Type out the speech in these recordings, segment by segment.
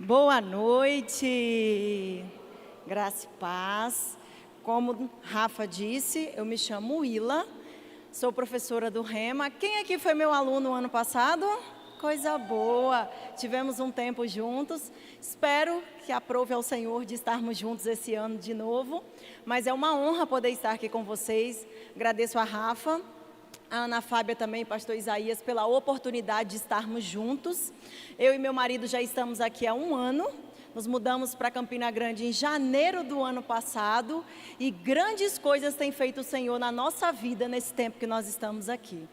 Boa noite, graça e paz. Como Rafa disse, eu me chamo Willa, sou professora do Rema. Quem aqui foi meu aluno no ano passado? Coisa boa, tivemos um tempo juntos. Espero que aprove ao Senhor de estarmos juntos esse ano de novo. Mas é uma honra poder estar aqui com vocês. Agradeço a Rafa, a Ana Fábia também, pastor Isaías, pela oportunidade de estarmos juntos. Eu e meu marido já estamos aqui há um ano. Nos mudamos para Campina Grande em janeiro do ano passado. E grandes coisas tem feito o Senhor na nossa vida nesse tempo que nós estamos aqui.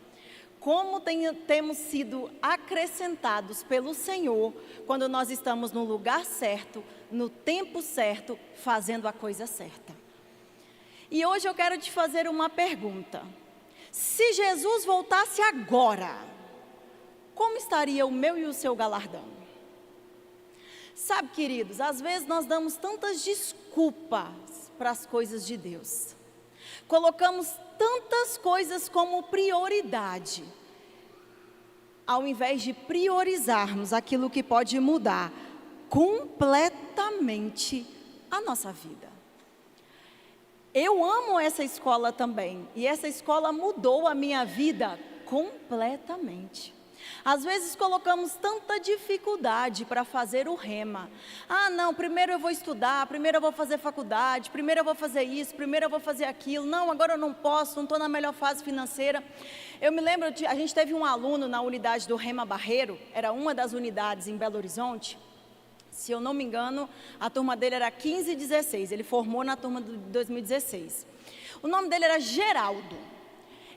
Como temos sido acrescentados pelo Senhor quando nós estamos no lugar certo, no tempo certo, fazendo a coisa certa. E hoje eu quero te fazer uma pergunta. Se Jesus voltasse agora, como estaria o meu e o seu galardão? Sabe, queridos, às vezes nós damos tantas desculpas para as coisas de Deus. Colocamos tantas coisas como prioridade, ao invés de priorizarmos aquilo que pode mudar completamente a nossa vida. Eu amo essa escola também, e essa escola mudou a minha vida completamente. Às vezes colocamos tanta dificuldade para fazer o Rema. Ah, não, primeiro eu vou estudar, primeiro eu vou fazer faculdade, primeiro eu vou fazer isso, primeiro eu vou fazer aquilo. Não, agora eu não posso, não estou na melhor fase financeira. Eu me lembro, a gente teve um aluno na unidade do Rema Barreiro, era uma das unidades em Belo Horizonte. Se eu não me engano, a turma dele era 15 e 16, ele formou na turma de 2016. O nome dele era Geraldo.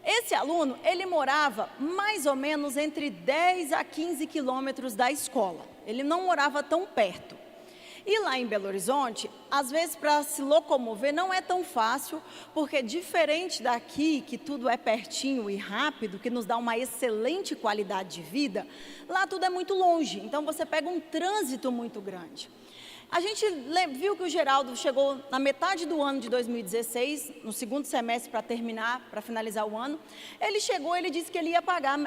Esse aluno, ele morava mais ou menos entre 10 a 15 quilômetros da escola. Ele não morava tão perto. E lá em Belo Horizonte, às vezes para se locomover não é tão fácil, porque diferente daqui, que tudo é pertinho e rápido, que nos dá uma excelente qualidade de vida, lá tudo é muito longe, então você pega um trânsito muito grande. A gente viu que o Geraldo chegou na metade do ano de 2016, no segundo semestre para terminar, para finalizar o ano. Ele chegou, ele disse que ele ia pagar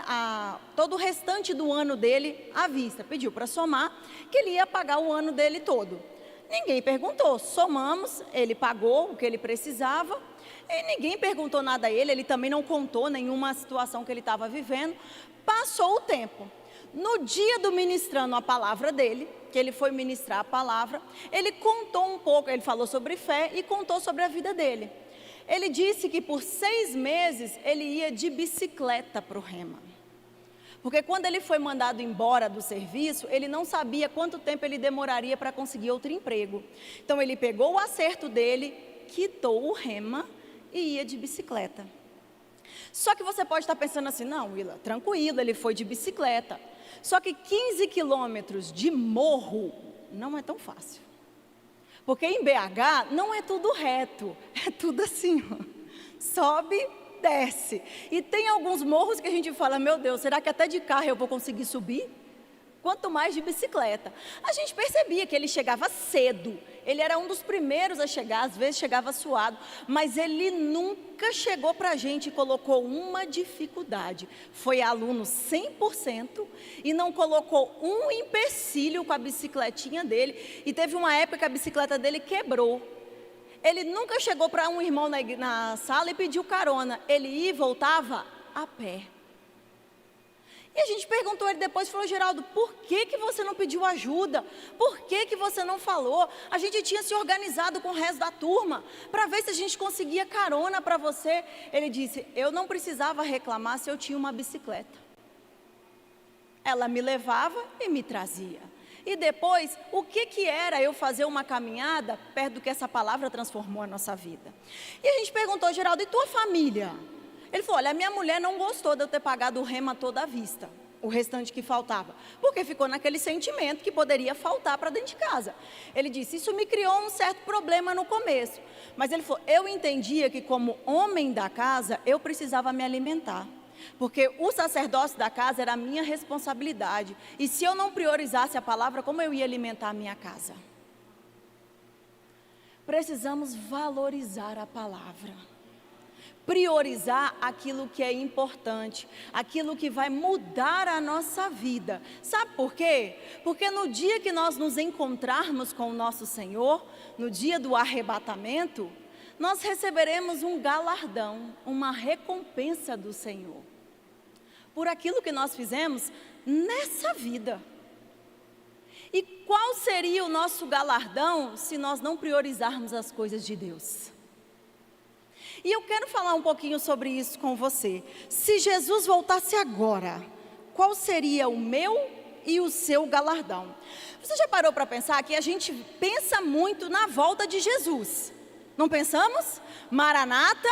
todo o restante do ano dele à vista. Pediu para somar, que ele ia pagar o ano dele todo. Ninguém perguntou, somamos, ele pagou o que ele precisava. E ninguém perguntou nada a ele, ele também não contou nenhuma situação que ele estava vivendo. Passou o tempo. No dia do ministrando a palavra dele, que ele foi ministrar a palavra, ele contou um pouco, ele falou sobre fé e contou sobre a vida dele. Ele disse que por 6 meses ele ia de bicicleta para o Rema. Porque quando ele foi mandado embora do serviço, ele não sabia quanto tempo ele demoraria para conseguir outro emprego. Então ele pegou o acerto dele, quitou o Rema e ia de bicicleta. Só que você pode estar pensando assim, não, Willa, tranquilo, ele foi de bicicleta. Só que 15 quilômetros de morro não é tão fácil. Porque em BH não é tudo reto, é tudo assim, ó. Sobe, desce. E tem alguns morros que a gente fala, meu Deus, será que até de carro eu vou conseguir subir? Quanto mais de bicicleta. A gente percebia que ele chegava cedo, ele era um dos primeiros a chegar, às vezes chegava suado, mas ele nunca chegou para a gente e colocou uma dificuldade. Foi aluno 100% e não colocou um empecilho com a bicicletinha dele, e teve uma época que a bicicleta dele quebrou. Ele nunca chegou para um irmão na sala e pediu carona, ele ia e voltava a pé. E a gente perguntou ele depois, falou, Geraldo, por que você não pediu ajuda? Por que você não falou? A gente tinha se organizado com o resto da turma, para ver se a gente conseguia carona para você. Ele disse, eu não precisava reclamar se eu tinha uma bicicleta. Ela me levava e me trazia. E depois, o que era eu fazer uma caminhada perto do que essa palavra transformou a nossa vida? E a gente perguntou, Geraldo, e tua família? Ele falou, olha, a minha mulher não gostou de eu ter pagado o Rema toda à vista, o restante que faltava, porque ficou naquele sentimento que poderia faltar para dentro de casa. Ele disse, isso me criou um certo problema no começo, mas ele falou, eu entendia que como homem da casa, eu precisava me alimentar, porque o sacerdócio da casa era a minha responsabilidade, e se eu não priorizasse a palavra, como eu ia alimentar a minha casa? Precisamos valorizar a palavra. priorizar aquilo que é importante, aquilo que vai mudar a nossa vida. Sabe por quê? Porque no dia que nós nos encontrarmos com o nosso Senhor, no dia do arrebatamento, nós receberemos um galardão, uma recompensa do Senhor, por aquilo que nós fizemos nessa vida. E qual seria o nosso galardão se nós não priorizarmos as coisas de Deus? E eu quero falar um pouquinho sobre isso com você. Se Jesus voltasse agora, qual seria o meu e o seu galardão? Você já parou para pensar que a gente pensa muito na volta de Jesus? Não pensamos? Maranata,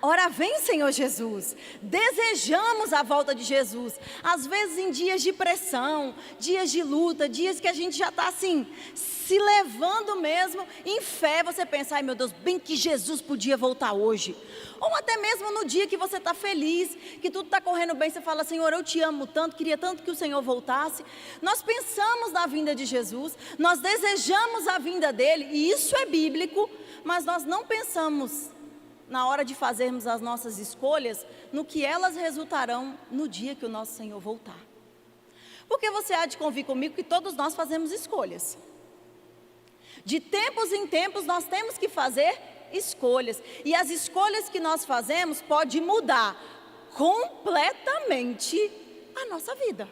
ora vem, Senhor Jesus. Desejamos a volta de Jesus. Às vezes em dias de pressão, dias de luta, dias que a gente já está assim, se levando mesmo em fé, você pensa, ai meu Deus, bem que Jesus podia voltar hoje. Ou até mesmo no dia que você está feliz, que tudo está correndo bem, você fala, Senhor, eu te amo tanto, queria tanto que o Senhor voltasse. Nós pensamos na vinda de Jesus, nós desejamos a vinda dele, e isso é bíblico, mas nós não pensamos na hora de fazermos as nossas escolhas, no que elas resultarão no dia que o nosso Senhor voltar. Porque você há de convir comigo que todos nós fazemos escolhas. De tempos em tempos nós temos que fazer escolhas. E as escolhas que nós fazemos podem mudar completamente a nossa vida.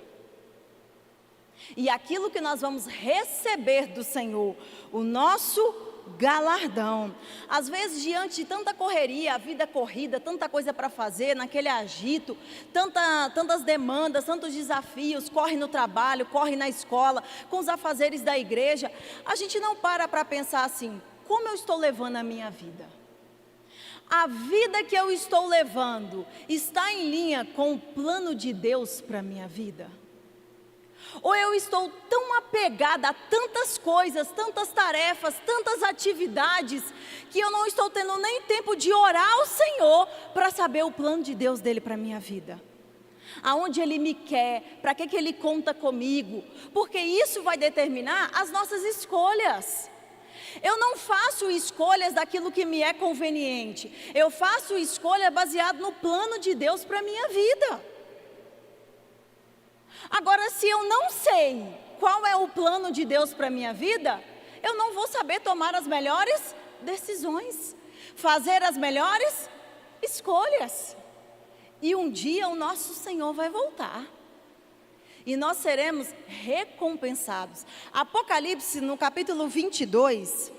E aquilo que nós vamos receber do Senhor, o nosso galardão. Às vezes, diante de tanta correria, a vida corrida, tanta coisa para fazer, naquele agito, tantas demandas, tantos desafios, corre no trabalho, corre na escola, com os afazeres da igreja, a gente não para pensar assim, como eu estou levando a minha vida? A vida que eu estou levando está em linha com o plano de Deus para a minha vida? Ou eu estou tão apegada a tantas coisas, tantas tarefas, tantas atividades, que eu não estou tendo nem tempo de orar ao Senhor para saber o plano de Deus dele para a minha vida. Aonde Ele me quer, para que Ele conta comigo, porque isso vai determinar as nossas escolhas. Eu não faço escolhas daquilo que me é conveniente, eu faço escolha baseado no plano de Deus para a minha vida. Agora, se eu não sei qual é o plano de Deus para a minha vida, eu não vou saber tomar as melhores decisões, fazer as melhores escolhas. E um dia o nosso Senhor vai voltar. E nós seremos recompensados. Apocalipse no capítulo 22...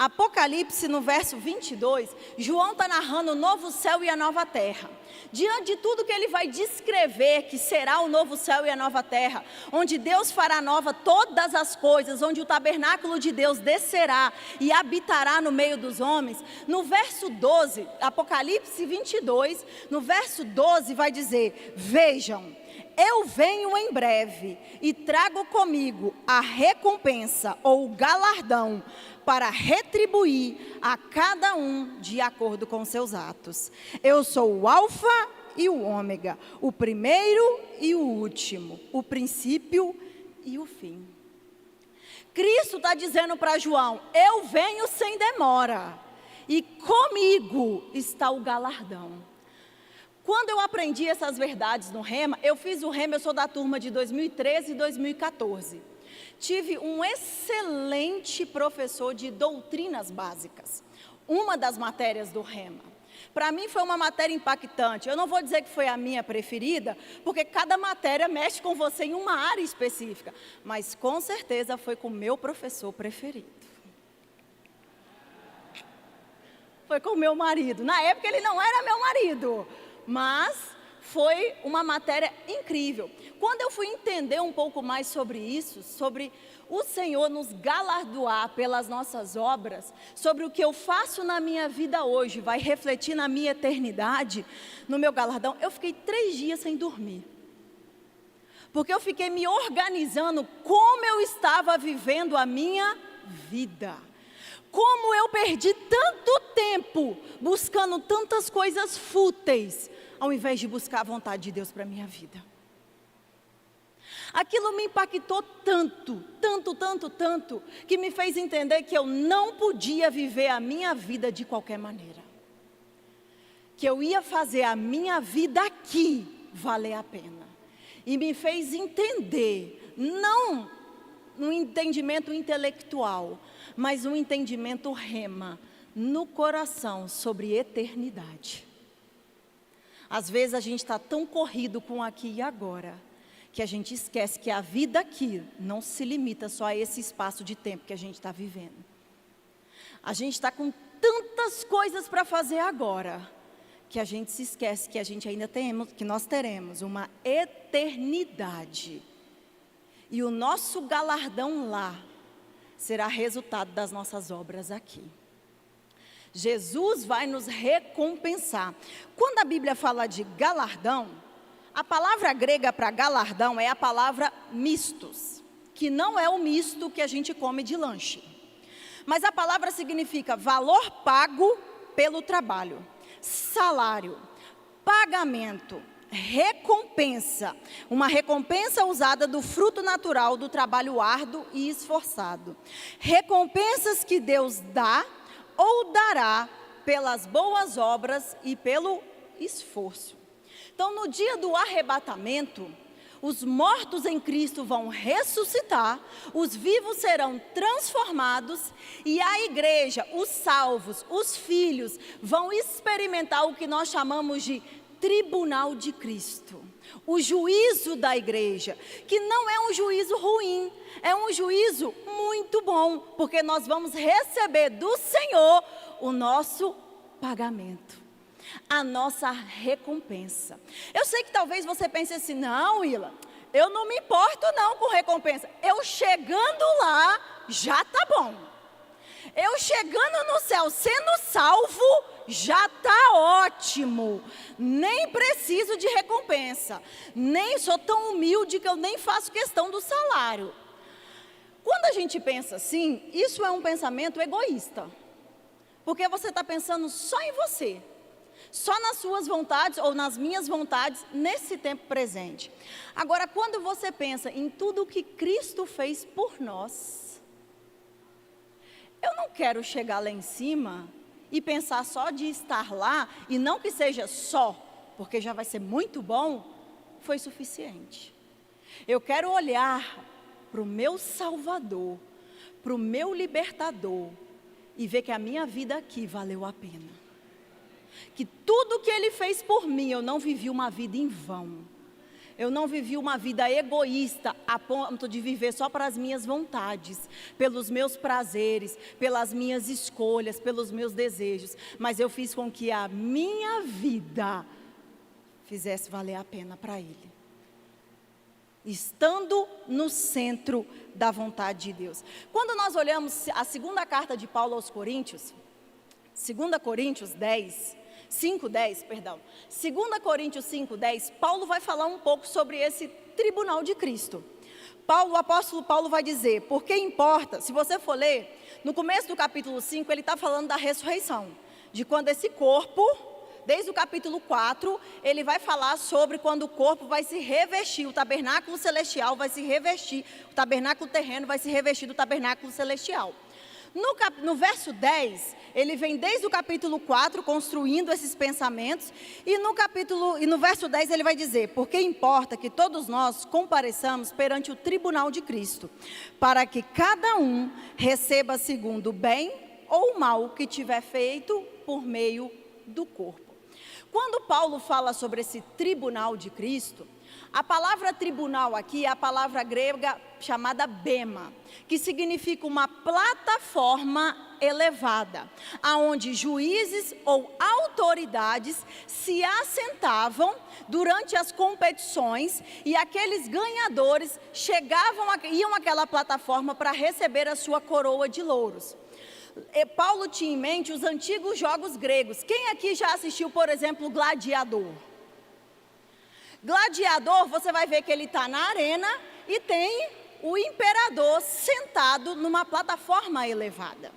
Apocalipse no verso 22, João está narrando o novo céu e a nova terra. Diante de tudo que ele vai descrever que será o novo céu e a nova terra, onde Deus fará nova todas as coisas, onde o tabernáculo de Deus descerá e habitará no meio dos homens, no verso 12, Apocalipse 22, no verso 12 vai dizer, vejam, eu venho em breve e trago comigo a recompensa ou o galardão para retribuir a cada um de acordo com seus atos. Eu sou o Alfa e o Ômega, o primeiro e o último, o princípio e o fim. Cristo está dizendo para João, eu venho sem demora e comigo está o galardão. Quando eu aprendi essas verdades no Rema, eu fiz o Rema, eu sou da turma de 2013 e 2014. Tive um excelente professor de doutrinas básicas, uma das matérias do Rema. Para mim foi uma matéria impactante. Eu não vou dizer que foi a minha preferida, porque cada matéria mexe com você em uma área específica, mas com certeza foi com o meu professor preferido. Foi com o meu marido. Na época ele não era meu marido, mas foi uma matéria incrível. Quando eu fui entender um pouco mais sobre isso, sobre o Senhor nos galardoar pelas nossas obras, sobre o que eu faço na minha vida hoje, vai refletir na minha eternidade, no meu galardão, eu fiquei 3 dias sem dormir. Porque eu fiquei me organizando como eu estava vivendo a minha vida. Como eu perdi tanto tempo buscando tantas coisas fúteis, ao invés de buscar a vontade de Deus para a minha vida. Aquilo me impactou tanto, que me fez entender que eu não podia viver a minha vida de qualquer maneira. que eu ia fazer a minha vida aqui valer a pena. E me fez entender, não um entendimento intelectual, mas um entendimento rema no coração sobre eternidade. Às vezes a gente está tão corrido com aqui e agora, que a gente esquece que a vida aqui não se limita só a esse espaço de tempo que a gente está vivendo. A gente está com tantas coisas para fazer agora, que a gente se esquece que a gente ainda temos, que nós teremos uma eternidade. E o nosso galardão lá será resultado das nossas obras aqui. Jesus vai nos recompensar. Quando a Bíblia fala de galardão, a palavra grega para galardão é a palavra mistos, que não é o misto que a gente come de lanche. Mas a palavra significa valor pago pelo trabalho, salário, pagamento, recompensa. Uma recompensa usada do fruto natural do trabalho árduo e esforçado. Recompensas que Deus dá ou dará pelas boas obras e pelo esforço. Então, no dia do arrebatamento, os mortos em Cristo vão ressuscitar, os vivos serão transformados e a igreja, os salvos, os filhos, vão experimentar o que nós chamamos de tribunal de Cristo. O juízo da igreja, que não é um juízo ruim, é um juízo muito bom, porque nós vamos receber do Senhor o nosso pagamento, a nossa recompensa. Eu sei que talvez você pense assim, não, Willa, eu não me importo não com recompensa, eu chegando lá, já tá bom. Eu chegando no céu, sendo salvo, já está ótimo, nem preciso de recompensa, nem sou tão humilde que eu nem faço questão do salário. Quando a gente pensa assim, isso é um pensamento egoísta, porque você está pensando só em você, só nas suas vontades ou nas minhas vontades nesse tempo presente. Agora, quando você pensa em tudo o que Cristo fez por nós, eu não quero chegar lá em cima e pensar só de estar lá, e não que seja só, porque já vai ser muito bom, foi suficiente. Eu quero olhar para o meu Salvador, para o meu Libertador, e ver que a minha vida aqui valeu a pena. Que tudo que Ele fez por mim, eu não vivi uma vida em vão. Eu não vivi uma vida egoísta a ponto de viver só para as minhas vontades, pelos meus prazeres, pelas minhas escolhas, pelos meus desejos. Mas eu fiz com que a minha vida fizesse valer a pena para Ele. Estando no centro da vontade de Deus. Quando nós olhamos a segunda carta de Paulo aos Coríntios, 2 Coríntios 5:10, 2 Coríntios 5:10, Paulo vai falar um pouco sobre esse tribunal de Cristo. O apóstolo Paulo vai dizer, porque importa, se você for ler, no começo do capítulo 5, ele está falando da ressurreição, de quando esse corpo, desde o capítulo 4, ele vai falar sobre quando o corpo vai se revestir, o tabernáculo celestial vai se revestir, o tabernáculo terreno vai se revestir do tabernáculo celestial. No verso 10, ele vem desde o capítulo 4 construindo esses pensamentos, e no verso 10 ele vai dizer, porque importa que todos nós compareçamos perante o tribunal de Cristo, para que cada um receba segundo o bem ou o mal que tiver feito por meio do corpo. Quando Paulo fala sobre esse tribunal de Cristo, a palavra tribunal aqui é a palavra grega chamada bema, que significa uma plataforma elevada, aonde juízes ou autoridades se assentavam durante as competições e aqueles ganhadores iam àquela plataforma para receber a sua coroa de louros. Paulo tinha em mente os antigos jogos gregos. Quem aqui já assistiu, por exemplo, Gladiador? Gladiador, você vai ver que ele está na arena e tem o imperador sentado numa plataforma elevada.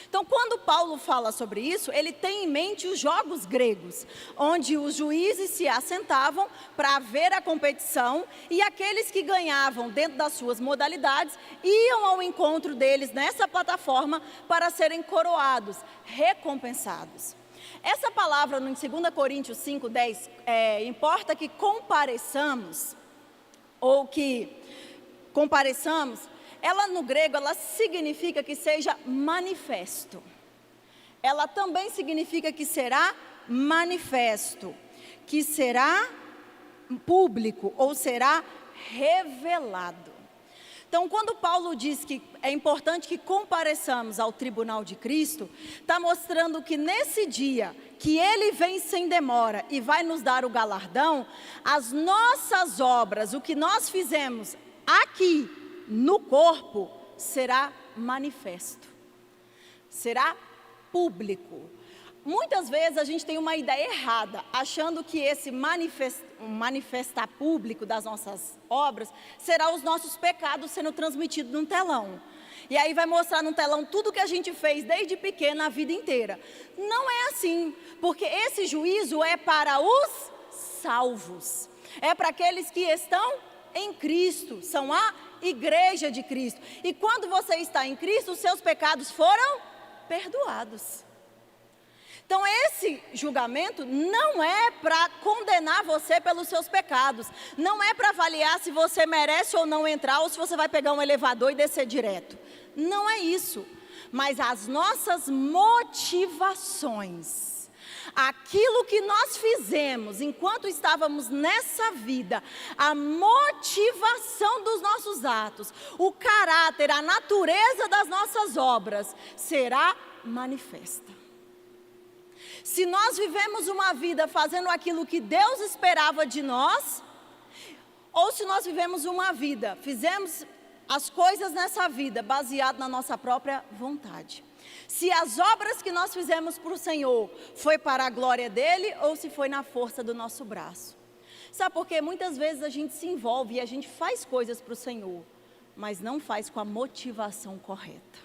Então, quando Paulo fala sobre isso, ele tem em mente os jogos gregos, onde os juízes se assentavam para ver a competição e aqueles que ganhavam dentro das suas modalidades iam ao encontro deles nessa plataforma para serem coroados, recompensados. Essa palavra em 2 Coríntios 5:10, importa que compareçamos, ou que compareçamos, ela no grego, ela significa que seja manifesto. Ela também significa que será manifesto, que será público ou será revelado. Então, quando Paulo diz que é importante que compareçamos ao tribunal de Cristo, está mostrando que nesse dia, que Ele vem sem demora e vai nos dar o galardão, as nossas obras, o que nós fizemos aqui no corpo, será manifesto, será público. Muitas vezes a gente tem uma ideia errada, achando que esse manifestar público das nossas obras será os nossos pecados sendo transmitidos num telão. E aí vai mostrar no telão tudo que a gente fez desde pequena a vida inteira. Não é assim, porque esse juízo é para os salvos, é para aqueles que estão em Cristo, são a igreja de Cristo. E quando você está em Cristo, os seus pecados foram perdoados. Então esse julgamento não é para condenar você pelos seus pecados, não é para avaliar se você merece ou não entrar, ou se você vai pegar um elevador e descer direto. Não é isso, mas as nossas motivações, aquilo que nós fizemos enquanto estávamos nessa vida, a motivação dos nossos atos, o caráter, a natureza das nossas obras será manifesta. Se nós vivemos uma vida fazendo aquilo que Deus esperava de nós, ou se nós vivemos uma vida, fizemos as coisas nessa vida baseado na nossa própria vontade. Se as obras que nós fizemos para o Senhor foi para a glória dEle, ou se foi na força do nosso braço. Sabe por quê? Muitas vezes a gente se envolve e a gente faz coisas para o Senhor, mas não faz com a motivação correta.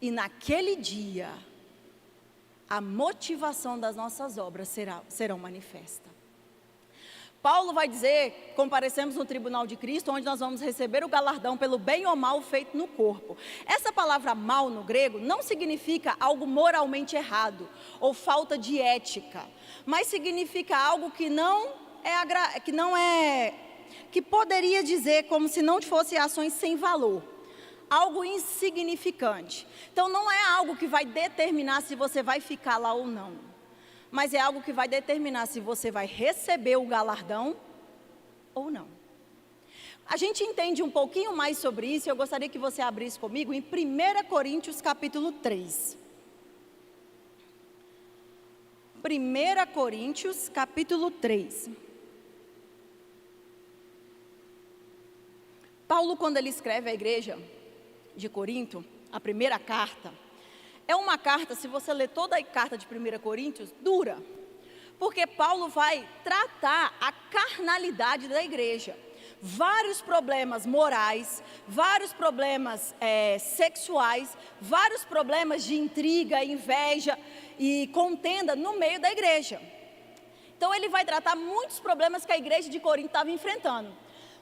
E naquele dia, a motivação das nossas obras serão manifesta. Paulo vai dizer, comparecemos no tribunal de Cristo, onde nós vamos receber o galardão pelo bem ou mal feito no corpo. Essa palavra mal no grego não significa algo moralmente errado, ou falta de ética, mas significa algo que poderia dizer como se não fosse ações sem valor. Algo insignificante. Então não é algo que vai determinar se você vai ficar lá ou não, mas é algo que vai determinar se você vai receber o galardão ou não. A gente entende um pouquinho mais sobre isso, e eu gostaria que você abrisse comigo em 1 Coríntios capítulo 3. 1 Coríntios capítulo 3. Paulo, quando ele escreve à igreja de Corinto, a primeira carta, é uma carta, se você ler toda a carta de 1 Coríntios, dura, porque Paulo vai tratar a carnalidade da igreja, vários problemas morais, vários problemas sexuais, vários problemas de intriga, inveja e contenda no meio da igreja. Então ele vai tratar muitos problemas que a igreja de Corinto estava enfrentando.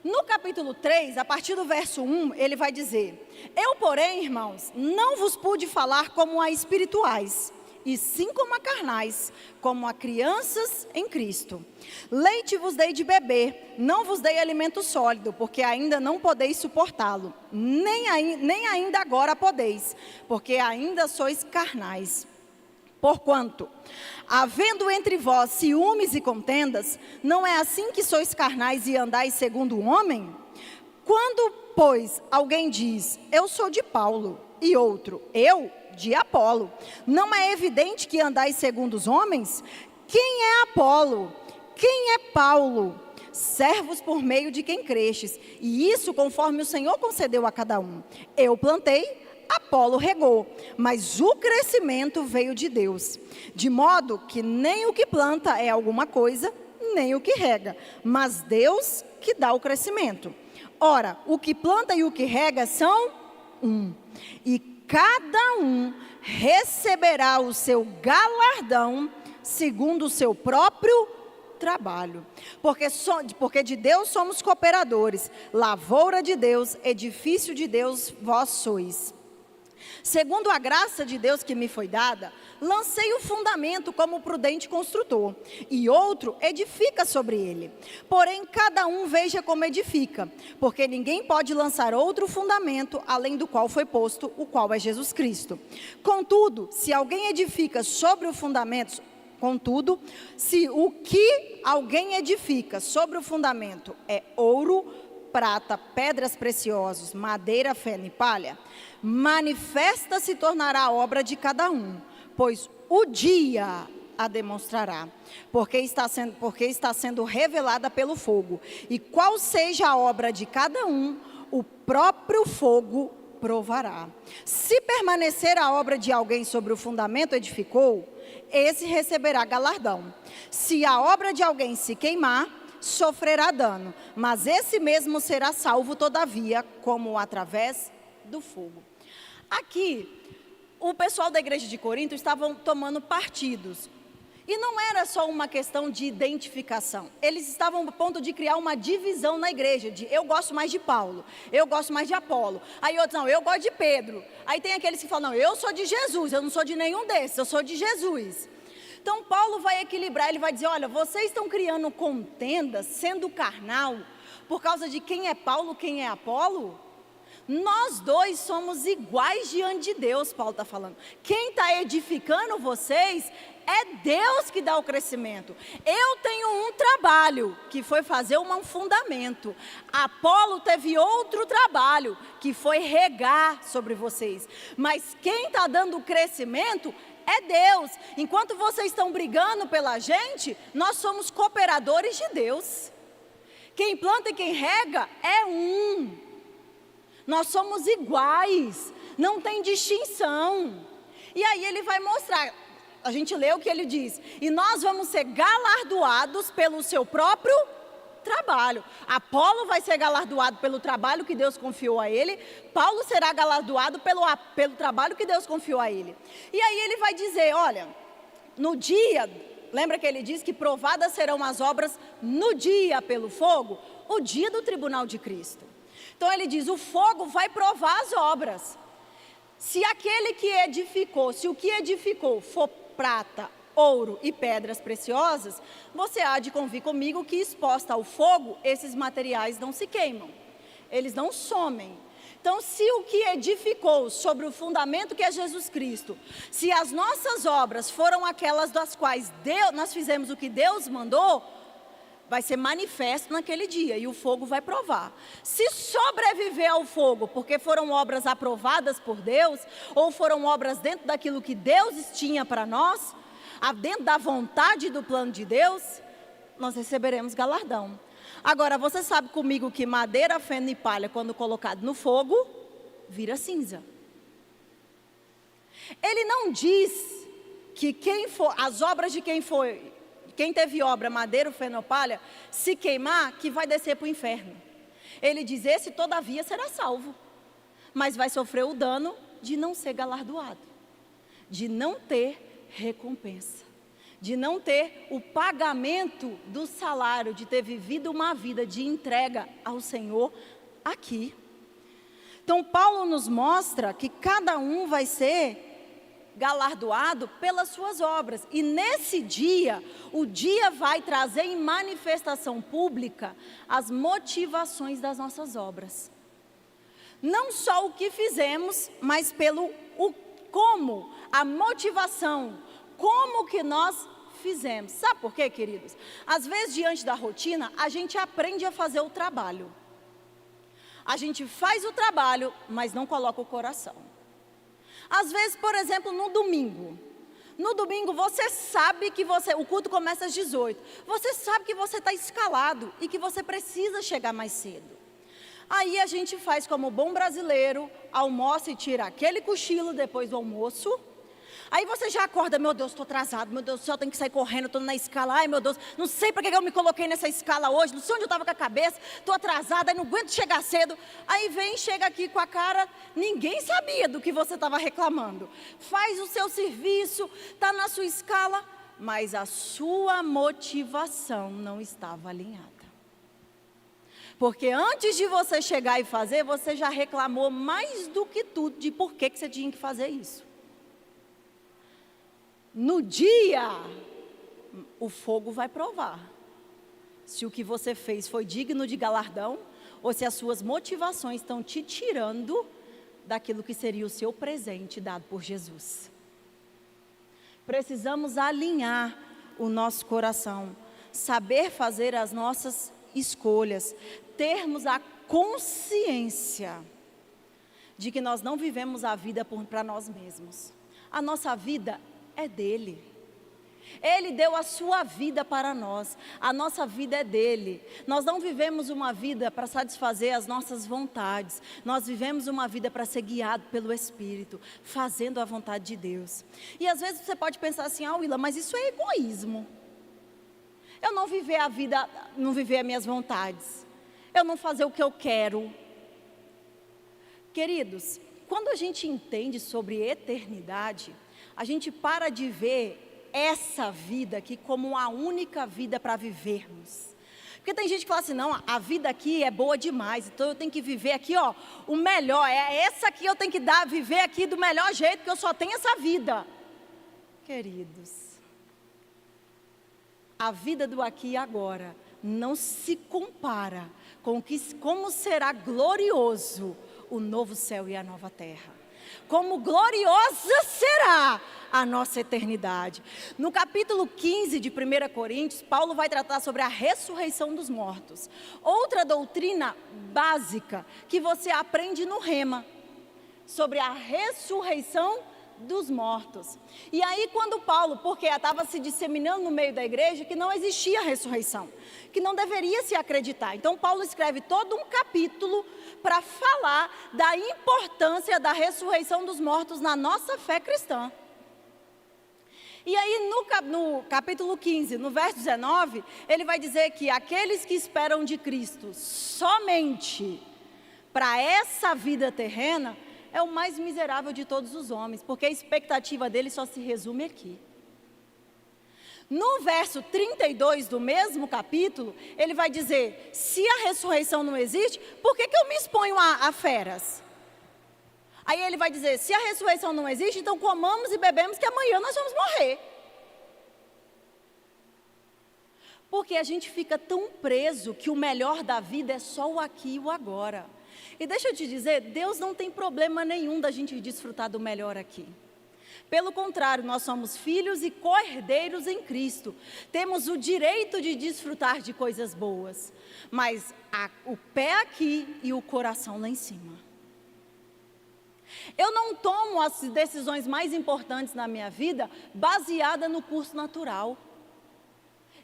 No capítulo 3, a partir do verso 1, ele vai dizer: eu, porém, irmãos, não vos pude falar como a espirituais, e sim como a carnais, como a crianças em Cristo. Leite vos dei de beber, não vos dei alimento sólido, porque ainda não podeis suportá-lo, nem ainda agora podeis, porque ainda sois carnais. Porquanto, havendo entre vós ciúmes e contendas, não é assim que sois carnais e andais segundo o homem? Quando, pois, alguém diz, eu sou de Paulo, e outro, eu de Apolo, não é evidente que andais segundo os homens? Quem é Apolo? Quem é Paulo? Servos por meio de quem crestes, e isso conforme o Senhor concedeu a cada um. Eu plantei, Apolo regou, mas o crescimento veio de Deus, de modo que nem o que planta é alguma coisa, nem o que rega, mas Deus que dá o crescimento. Ora, o que planta e o que rega são um, e cada um receberá o seu galardão segundo o seu próprio trabalho, porque de Deus somos cooperadores, lavoura de Deus, edifício de Deus vós sois. Segundo a graça de Deus que me foi dada, lancei o fundamento como prudente construtor, e outro edifica sobre ele. Porém, cada um veja como edifica, porque ninguém pode lançar outro fundamento, além do qual foi posto, o qual é Jesus Cristo. Contudo, se alguém edifica sobre o fundamento, se o que alguém edifica sobre o fundamento é ouro, prata, pedras preciosas, madeira, feno e palha, manifesta se tornará a obra de cada um, pois o dia a demonstrará, porque está sendo revelada pelo fogo. E qual seja a obra de cada um, o próprio fogo provará. Se permanecer a obra de alguém sobre o fundamento edificou, esse receberá galardão. Se a obra de alguém se queimar, sofrerá dano, mas esse mesmo será salvo todavia, como através do fogo. Aqui, o pessoal da igreja de Corinto estavam tomando partidos. E não era só uma questão de identificação. Eles estavam a ponto de criar uma divisão na igreja, de eu gosto mais de Paulo, eu gosto mais de Apolo. Aí outros, não, eu gosto de Pedro. Aí tem aqueles que falam, não, eu sou de Jesus, eu não sou de nenhum desses, eu sou de Jesus. Então Paulo vai equilibrar, ele vai dizer, olha, vocês estão criando contendas, sendo carnal, por causa de quem é Paulo, quem é Apolo? Nós dois somos iguais diante de Deus, Paulo está falando. Quem está edificando vocês é Deus que dá o crescimento. Eu tenho um trabalho, que foi fazer um fundamento. Apolo teve outro trabalho, que foi regar sobre vocês. Mas quem está dando o crescimento é Deus. Enquanto vocês estão brigando pela gente, nós somos cooperadores de Deus. Quem planta e quem rega é um. Nós somos iguais, não tem distinção. E aí ele vai mostrar, a gente lê o que ele diz, e nós vamos ser galardoados pelo seu próprio trabalho. Apolo vai ser galardoado pelo trabalho que Deus confiou a ele, Paulo será galardoado pelo trabalho que Deus confiou a ele. E aí ele vai dizer, olha, no dia, lembra que ele diz que provadas serão as obras no dia pelo fogo? O dia do tribunal de Cristo. Então ele diz, o fogo vai provar as obras. Se aquele que edificou, se o que edificou for prata, ouro e pedras preciosas, você há de convir comigo que exposta ao fogo, esses materiais não se queimam, eles não somem. Então, se o que edificou sobre o fundamento que é Jesus Cristo, se as nossas obras foram aquelas das quais nós fizemos o que Deus mandou, vai ser manifesto naquele dia e o fogo vai provar. Se sobreviver ao fogo, porque foram obras aprovadas por Deus, ou foram obras dentro daquilo que Deus tinha para nós, dentro da vontade do plano de Deus, nós receberemos galardão. Agora, você sabe comigo que madeira, feno e palha, quando colocado no fogo, vira cinza. Ele não diz que as obras de quem teve obra, madeira, feno ou palha, se queimar, que vai descer para o inferno. Ele diz, esse todavia será salvo, mas vai sofrer o dano de não ser galardoado, de não ter recompensa, de não ter o pagamento do salário, de ter vivido uma vida de entrega ao Senhor aqui. Então Paulo nos mostra que cada um vai ser galardoado pelas suas obras, e nesse dia, o dia vai trazer em manifestação pública as motivações das nossas obras. Não só o que fizemos, mas pelo como, a motivação, como que nós fizemos. Sabe por quê, queridos? Às vezes, diante da rotina, a gente aprende a fazer o trabalho. A gente faz o trabalho, mas não coloca o coração. Às vezes, por exemplo, no domingo você sabe que o culto começa às 18. Você sabe que você está escalado e que você precisa chegar mais cedo. Aí a gente faz como bom brasileiro, almoça e tira aquele cochilo depois do almoço. Aí você já acorda, meu Deus, estou atrasado, meu Deus do céu, tenho que sair correndo, estou na escala, ai meu Deus, não sei para que eu me coloquei nessa escala hoje, não sei onde eu estava com a cabeça, estou atrasada, aí não aguento chegar cedo. Aí chega aqui com a cara, ninguém sabia do que você estava reclamando. Faz o seu serviço, está na sua escala, mas a sua motivação não estava alinhada. Porque antes de você chegar e fazer, você já reclamou mais do que tudo de por que você tinha que fazer isso. No dia, o fogo vai provar se o que você fez foi digno de galardão ou se as suas motivações estão te tirando daquilo que seria o seu presente dado por Jesus. Precisamos alinhar o nosso coração, saber fazer as nossas escolhas, termos a consciência de que nós não vivemos a vida para nós mesmos. A nossa vida é dele. Ele deu a sua vida para nós. A nossa vida é dele. Nós não vivemos uma vida para satisfazer as nossas vontades. Nós vivemos uma vida para ser guiado pelo Espírito, fazendo a vontade de Deus. E às vezes você pode pensar assim: Willa, mas isso é egoísmo. Eu não viver a vida, não viver as minhas vontades. Eu não fazer o que eu quero. Queridos, quando a gente entende sobre eternidade, a gente para de ver essa vida aqui como a única vida para vivermos. Porque tem gente que fala assim: não, a vida aqui é boa demais, então eu tenho que viver aqui, ó, o melhor, é essa aqui eu tenho que viver aqui do melhor jeito, porque eu só tenho essa vida. Queridos, a vida do aqui e agora não se compara com como será glorioso o novo céu e a nova terra. Como gloriosa será a nossa eternidade. No capítulo 15 de 1 Coríntios, Paulo vai tratar sobre a ressurreição dos mortos. Outra doutrina básica que você aprende no Rema, sobre a ressurreição dos mortos. E aí quando Paulo, porque estava se disseminando no meio da igreja que não existia ressurreição, que não deveria se acreditar. Então Paulo escreve todo um capítulo para falar da importância da ressurreição dos mortos na nossa fé cristã. E aí no capítulo 15, no verso 19, ele vai dizer que aqueles que esperam de Cristo somente para essa vida terrena é o mais miserável de todos os homens, porque a expectativa dele só se resume aqui. No verso 32 do mesmo capítulo, ele vai dizer: se a ressurreição não existe, por que eu me exponho a feras? Aí ele vai dizer: se a ressurreição não existe, então comamos e bebemos que amanhã nós vamos morrer. Porque a gente fica tão preso que o melhor da vida é só o aqui e o agora. E deixa eu te dizer, Deus não tem problema nenhum da gente desfrutar do melhor aqui. Pelo contrário, nós somos filhos e co-herdeiros em Cristo. Temos o direito de desfrutar de coisas boas. Mas o pé aqui e o coração lá em cima. Eu não tomo as decisões mais importantes na minha vida baseada no curso natural.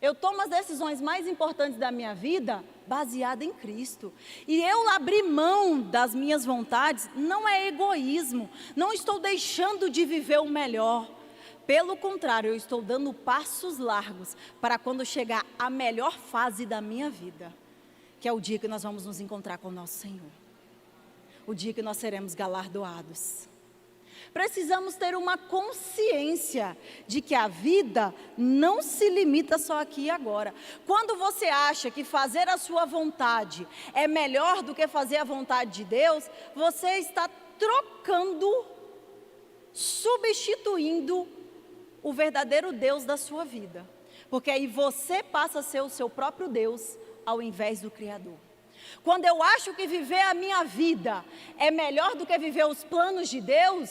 Eu tomo as decisões mais importantes da minha vida baseada em Cristo. E eu abrir mão das minhas vontades não é egoísmo. Não estou deixando de viver o melhor. Pelo contrário, eu estou dando passos largos para quando chegar a melhor fase da minha vida, que é o dia que nós vamos nos encontrar com o nosso Senhor. O dia que nós seremos galardoados. Precisamos ter uma consciência de que a vida não se limita só aqui e agora. Quando você acha que fazer a sua vontade é melhor do que fazer a vontade de Deus, você está trocando, substituindo o verdadeiro Deus da sua vida. Porque aí você passa a ser o seu próprio Deus ao invés do Criador. Quando eu acho que viver a minha vida é melhor do que viver os planos de Deus,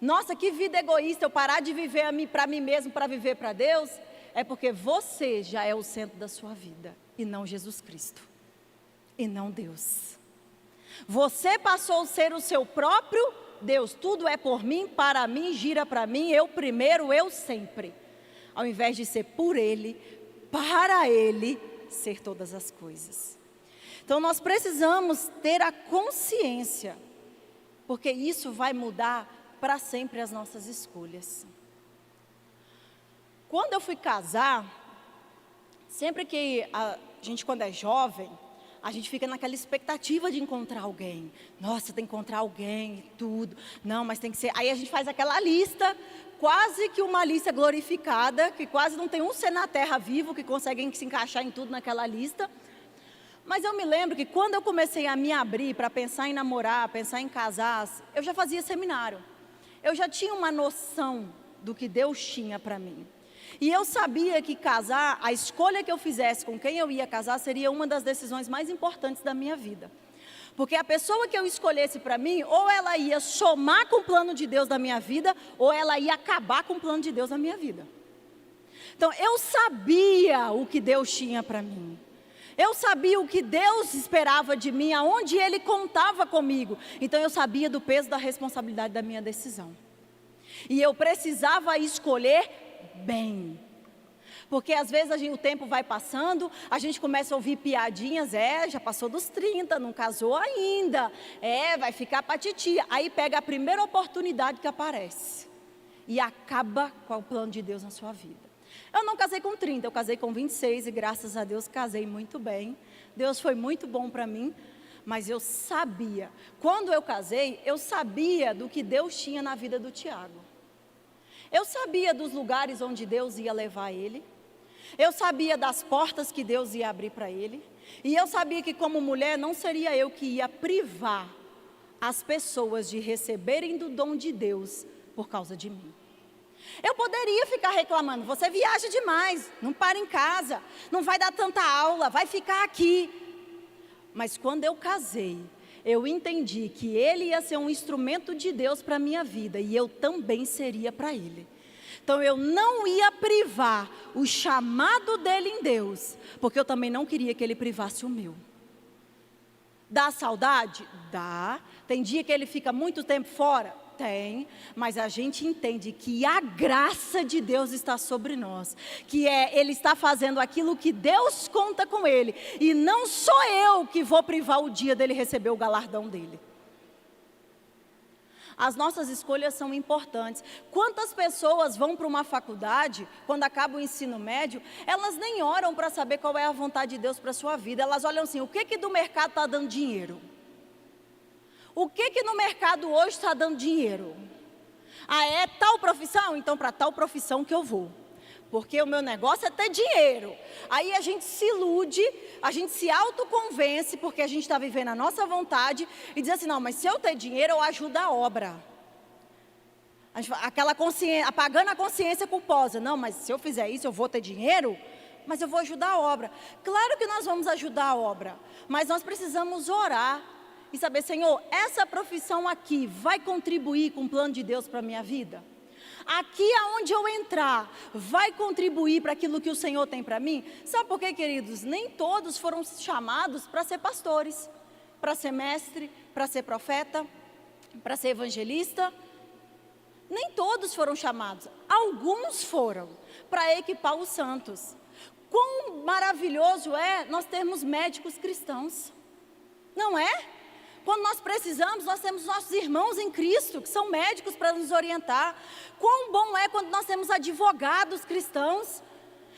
nossa, que vida egoísta, eu parar de viver para mim mesmo, para viver para Deus, é porque você já é o centro da sua vida, e não Jesus Cristo, e não Deus. Você passou a ser o seu próprio Deus, tudo é por mim, para mim, gira para mim, eu primeiro, eu sempre. Ao invés de ser por Ele, para Ele, ser todas as coisas. Então nós precisamos ter a consciência, porque isso vai mudar para sempre as nossas escolhas. Quando eu fui casar, sempre que a gente quando é jovem, a gente fica naquela expectativa de encontrar alguém. Nossa, tem que encontrar alguém e tudo. Não, mas tem que ser... Aí a gente faz aquela lista, quase que uma lista glorificada, que quase não tem um ser na terra vivo que consegue se encaixar em tudo naquela lista. Mas eu me lembro que quando eu comecei a me abrir para pensar em namorar, pensar em casar, eu já fazia seminário. Eu já tinha uma noção do que Deus tinha para mim. E eu sabia que casar, a escolha que eu fizesse com quem eu ia casar, seria uma das decisões mais importantes da minha vida. Porque a pessoa que eu escolhesse para mim, ou ela ia somar com o plano de Deus da minha vida, ou ela ia acabar com o plano de Deus da minha vida. Então, eu sabia o que Deus tinha para mim. Eu sabia o que Deus esperava de mim, aonde Ele contava comigo. Então, eu sabia do peso da responsabilidade da minha decisão. E eu precisava escolher bem. Porque às vezes o tempo vai passando, a gente começa a ouvir piadinhas, já passou dos 30, não casou ainda, vai ficar pra titia. Aí pega a primeira oportunidade que aparece e acaba com o plano de Deus na sua vida. Eu não casei com 30, eu casei com 26 e graças a Deus casei muito bem. Deus foi muito bom para mim, mas eu sabia, quando eu casei, eu sabia do que Deus tinha na vida do Tiago. Eu sabia dos lugares onde Deus ia levar ele. Eu sabia das portas que Deus ia abrir para ele. E eu sabia que como mulher não seria eu que ia privar as pessoas de receberem do dom de Deus por causa de mim. Eu poderia ficar reclamando, você viaja demais, não para em casa, não vai dar tanta aula, vai ficar aqui. Mas quando eu casei, eu entendi que ele ia ser um instrumento de Deus para a minha vida e eu também seria para ele. Então eu não ia privar o chamado dele em Deus, porque eu também não queria que ele privasse o meu. Dá saudade? Dá. Tem dia que ele fica muito tempo fora? Tem, mas a gente entende que a graça de Deus está sobre nós, que ele está fazendo aquilo que Deus conta com ele, e não sou eu que vou privar o dia dele receber o galardão dele. As nossas escolhas são importantes. Quantas pessoas vão para uma faculdade, quando acaba o ensino médio, elas nem oram para saber qual é a vontade de Deus para a sua vida, elas olham assim, o que do mercado está dando dinheiro? O que no mercado hoje está dando dinheiro? É tal profissão? Então para tal profissão que eu vou. Porque o meu negócio é ter dinheiro. Aí a gente se ilude, a gente se autoconvence, porque a gente está vivendo a nossa vontade, e diz assim, não, mas se eu ter dinheiro, eu ajudo a obra. Aquela consciência, apagando a consciência culposa. Não, mas se eu fizer isso, eu vou ter dinheiro, mas eu vou ajudar a obra. Claro que nós vamos ajudar a obra, mas nós precisamos orar. E saber, Senhor, essa profissão aqui vai contribuir com o plano de Deus para a minha vida? Aqui aonde eu entrar, vai contribuir para aquilo que o Senhor tem para mim? Sabe por quê, queridos? Nem todos foram chamados para ser pastores, para ser mestre, para ser profeta, para ser evangelista. Nem todos foram chamados, alguns foram, para equipar os santos. Quão maravilhoso é nós termos médicos cristãos, não é? Quando nós precisamos, nós temos nossos irmãos em Cristo, que são médicos para nos orientar. Quão bom é quando nós temos advogados cristãos,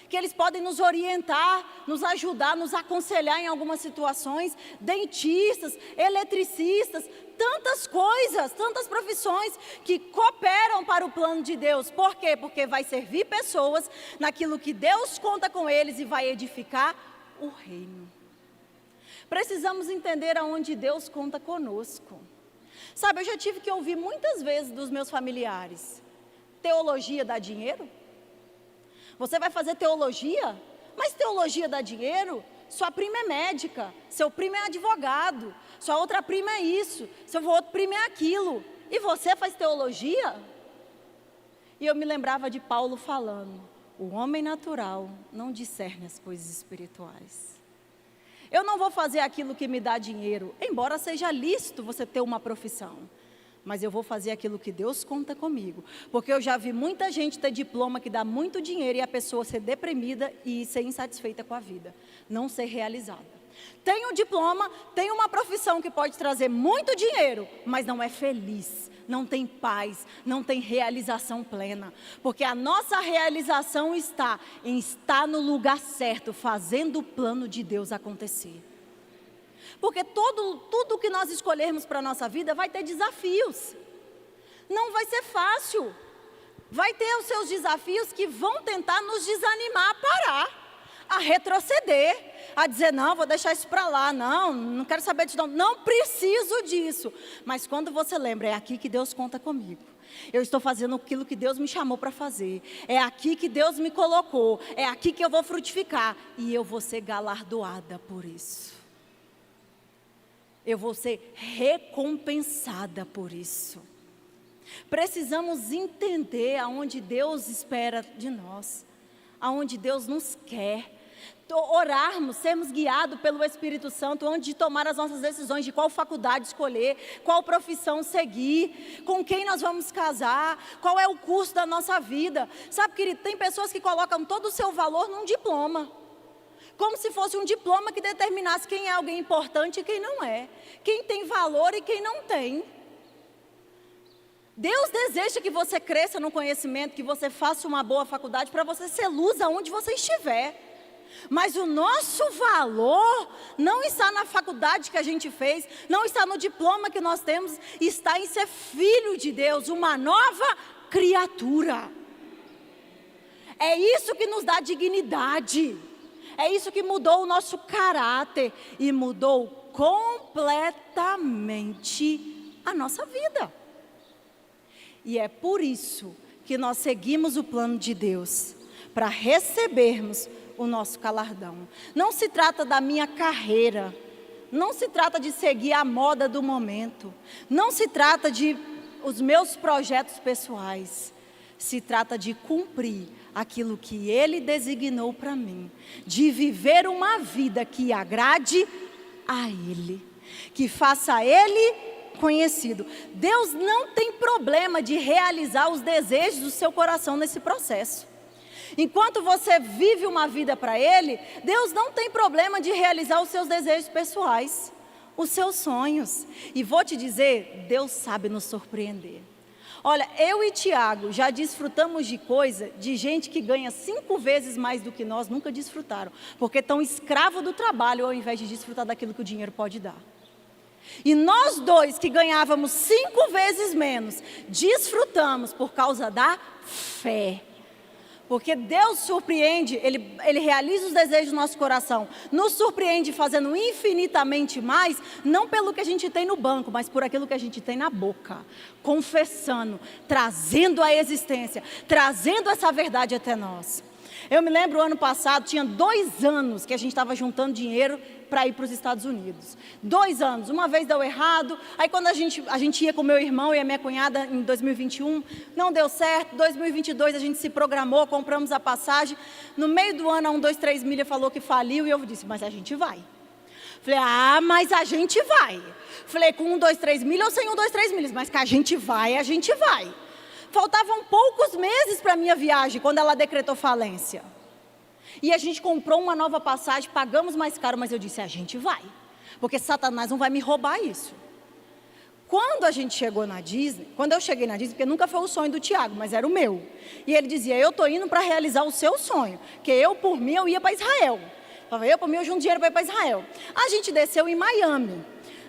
que eles podem nos orientar, nos ajudar, nos aconselhar em algumas situações. Dentistas, eletricistas, tantas coisas, tantas profissões que cooperam para o plano de Deus. Por quê? Porque vai servir pessoas naquilo que Deus conta com eles e vai edificar o reino. Precisamos entender aonde Deus conta conosco. Sabe, eu já tive que ouvir muitas vezes dos meus familiares, teologia dá dinheiro? Você vai fazer teologia? Mas teologia dá dinheiro? Sua prima é médica, seu primo é advogado, sua outra prima é isso, seu outro primo é aquilo. E você faz teologia? E eu me lembrava de Paulo falando, o homem natural não discerne as coisas espirituais. Eu não vou fazer aquilo que me dá dinheiro, embora seja lícito você ter uma profissão. Mas eu vou fazer aquilo que Deus conta comigo. Porque eu já vi muita gente ter diploma que dá muito dinheiro e a pessoa ser deprimida e ser insatisfeita com a vida. Não ser realizada. Tem um diploma, tem uma profissão que pode trazer muito dinheiro, mas não é feliz, não tem paz, não tem realização plena. Porque a nossa realização está em estar no lugar certo, fazendo o plano de Deus acontecer. Porque tudo que nós escolhermos para a nossa vida vai ter desafios. Não vai ser fácil. Vai ter os seus desafios que vão tentar nos desanimar a parar. a retroceder, a dizer, não, vou deixar isso para lá, não quero saber disso, não preciso disso. Mas quando você lembra, é aqui que Deus conta comigo. Eu estou fazendo aquilo que Deus me chamou para fazer. É aqui que Deus me colocou. É aqui que eu vou frutificar. E eu vou ser galardoada por isso. Eu vou ser recompensada por isso. Precisamos entender aonde Deus espera de nós. Aonde Deus nos quer. Orarmos, sermos guiados pelo Espírito Santo antes de tomar as nossas decisões de qual faculdade escolher, qual profissão seguir, com quem nós vamos casar, qual é o curso da nossa vida. Sabe, querido, tem pessoas que colocam todo o seu valor num diploma, como se fosse um diploma que determinasse quem é alguém importante e quem não é, quem tem valor e quem não tem. Deus deseja que você cresça no conhecimento, que você faça uma boa faculdade para você ser luz aonde você estiver. Mas o nosso valor não está na faculdade que a gente fez, não está no diploma que nós temos, está em ser filho de Deus, uma nova criatura. É isso que nos dá dignidade, é isso que mudou o nosso caráter e mudou completamente a nossa vida. E é por isso que nós seguimos o plano de Deus, para recebermos o nosso galardão. Não se trata da minha carreira, não se trata de seguir a moda do momento, não se trata de os meus projetos pessoais, se trata de cumprir aquilo que Ele designou para mim, de viver uma vida que agrade a Ele, que faça Ele conhecido. Deus não tem problema de realizar os desejos do seu coração nesse processo. Enquanto você vive uma vida para Ele, Deus não tem problema de realizar os seus desejos pessoais, os seus sonhos. E vou te dizer, Deus sabe nos surpreender. Olha, eu e Tiago já desfrutamos de coisa, de gente que ganha 5 vezes mais do que nós, nunca desfrutaram. Porque estão escravos do trabalho ao invés de desfrutar daquilo que o dinheiro pode dar. E nós dois que ganhávamos 5 vezes menos, desfrutamos por causa da fé. Porque Deus surpreende, Ele realiza os desejos do nosso coração, nos surpreende fazendo infinitamente mais, não pelo que a gente tem no banco, mas por aquilo que a gente tem na boca, confessando, trazendo a existência, trazendo essa verdade até nós. Eu me lembro, ano passado, tinha 2 anos que a gente estava juntando dinheiro para ir para os Estados Unidos. 2 anos, uma vez deu errado, aí quando a gente ia com meu irmão e a minha cunhada em 2021, não deu certo, 2022 a gente se programou, compramos a passagem, no meio do ano a 123 Milha falou que faliu e eu disse, mas a gente vai. Falei, mas a gente vai. Falei, com 123 Milha ou sem 123 Milhas, mas que a gente vai, a gente vai. Faltavam poucos meses para a minha viagem, quando ela decretou falência. E a gente comprou uma nova passagem, pagamos mais caro, mas eu disse, a gente vai. Porque Satanás não vai me roubar isso. Quando a gente chegou na Disney, quando eu cheguei na Disney, porque nunca foi o sonho do Tiago, mas era o meu. E ele dizia, eu estou indo para realizar o seu sonho. Que eu, por mim, eu ia para Israel. Eu, por mim, eu junto dinheiro para ir para Israel. A gente desceu em Miami.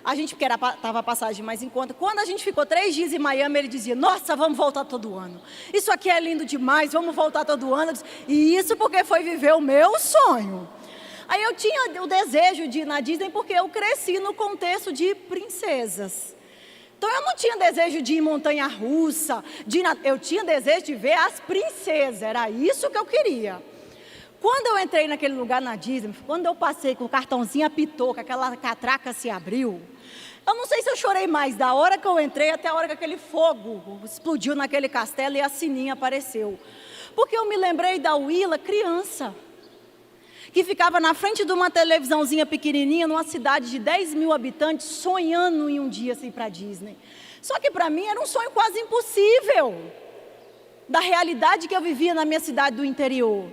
A gente, porque estava a passagem mais em conta, quando a gente ficou 3 dias em Miami, ele dizia, nossa, vamos voltar todo ano. Isso aqui é lindo demais, vamos voltar todo ano. Disse, e isso porque foi viver o meu sonho. Aí eu tinha o desejo de ir na Disney, porque eu cresci no contexto de princesas. Então eu não tinha desejo de ir em montanha-russa, eu tinha desejo de ver as princesas, era isso que eu queria. Quando eu entrei naquele lugar na Disney, quando eu passei com o cartãozinho apitou, que aquela catraca se abriu, eu não sei se eu chorei mais da hora que eu entrei até a hora que aquele fogo explodiu naquele castelo e a sininha apareceu. Porque eu me lembrei da Willa, criança, que ficava na frente de uma televisãozinha pequenininha, numa cidade de 10 mil habitantes, sonhando em um dia ir para a Disney. Só que para mim era um sonho quase impossível, da realidade que eu vivia na minha cidade do interior.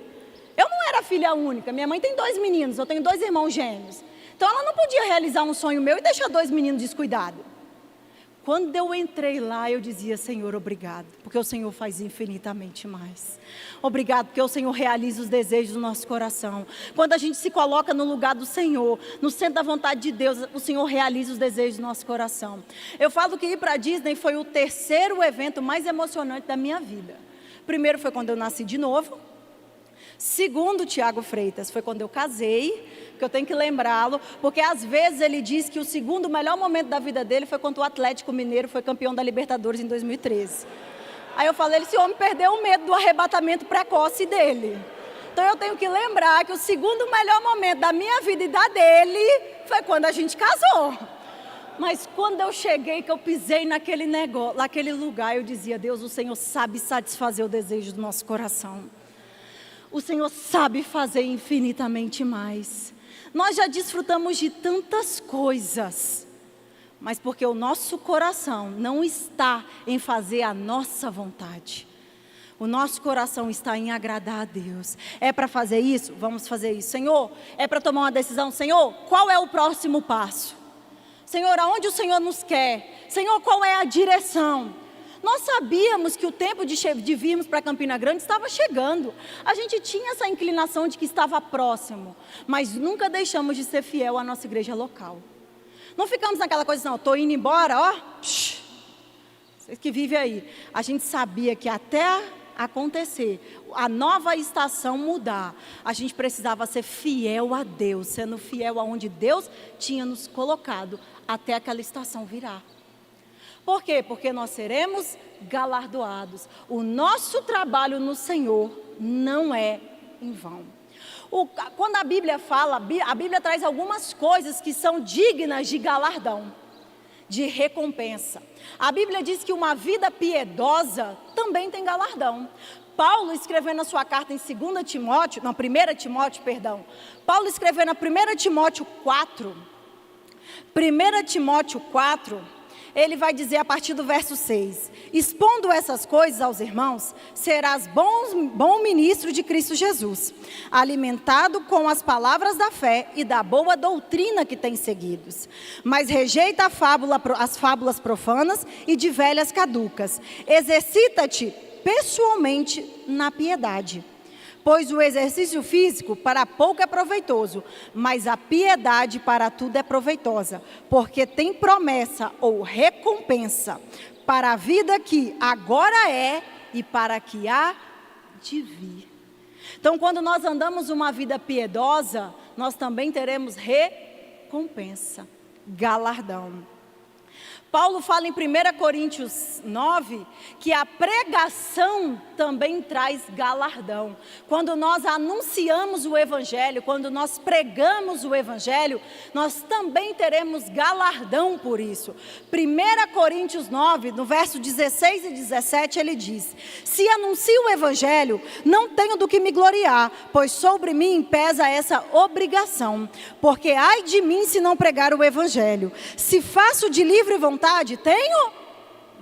Eu não era filha única, minha mãe tem 2 meninos, eu tenho 2 irmãos gêmeos. Então ela não podia realizar um sonho meu e deixar 2 meninos descuidados. Quando eu entrei lá, eu dizia, Senhor, obrigado, porque o Senhor faz infinitamente mais. Obrigado, porque o Senhor realiza os desejos do nosso coração. Quando a gente se coloca no lugar do Senhor, no centro da vontade de Deus, o Senhor realiza os desejos do nosso coração. Eu falo que ir para a Disney foi o 3º evento mais emocionante da minha vida. Primeiro foi quando eu nasci de novo. Segundo Tiago Freitas, foi quando eu casei, que eu tenho que lembrá-lo, porque às vezes ele diz que o segundo melhor momento da vida dele foi quando o Atlético Mineiro foi campeão da Libertadores em 2013. Aí eu falei, esse homem perdeu o medo do arrebatamento precoce dele. Então eu tenho que lembrar que o segundo melhor momento da minha vida e da dele foi quando a gente casou. Mas quando eu cheguei, que eu pisei naquele negócio, naquele lugar, eu dizia, Deus, o Senhor sabe satisfazer o desejo do nosso coração. O Senhor sabe fazer infinitamente mais. Nós já desfrutamos de tantas coisas, mas porque o nosso coração não está em fazer a nossa vontade. O nosso coração está em agradar a Deus. É para fazer isso? Vamos fazer isso. Senhor, é para tomar uma decisão? Senhor, qual é o próximo passo? Senhor, aonde o Senhor nos quer? Senhor, qual é a direção? Nós sabíamos que o tempo de virmos para Campina Grande estava chegando. A gente tinha essa inclinação de que estava próximo, mas nunca deixamos de ser fiel à nossa igreja local. Não ficamos naquela coisa, não, estou indo embora, ó. Vocês que vivem aí. A gente sabia que até acontecer, a nova estação mudar, a gente precisava ser fiel a Deus, sendo fiel aonde Deus tinha nos colocado, até aquela estação virar. Por quê? Porque nós seremos galardoados. O nosso trabalho no Senhor não é em vão. Quando a Bíblia fala, a Bíblia traz algumas coisas que são dignas de galardão, de recompensa. A Bíblia diz que uma vida piedosa também tem galardão. Paulo escrevendo na sua carta em 1 Timóteo, Paulo escrevendo na 1 Timóteo 4, ele vai dizer a partir do verso 6, expondo essas coisas aos irmãos, serás bom ministro de Cristo Jesus, alimentado com as palavras da fé e da boa doutrina que tens seguidos, mas rejeita as fábulas profanas e de velhas caducas, exercita-te pessoalmente na piedade. Pois o exercício físico para pouco é proveitoso, mas a piedade para tudo é proveitosa, porque tem promessa ou recompensa para a vida que agora é e para a que há de vir. Então, quando nós andamos uma vida piedosa, nós também teremos recompensa, galardão. Paulo fala em 1 Coríntios 9, que a pregação também traz galardão. Quando nós anunciamos o Evangelho, quando nós pregamos o Evangelho, nós também teremos galardão por isso. 1 Coríntios 9, no verso 16 e 17, ele diz, se anuncio o Evangelho, não tenho do que me gloriar, pois sobre mim pesa essa obrigação, porque ai de mim se não pregar o Evangelho. Se faço de livre vontade, tenho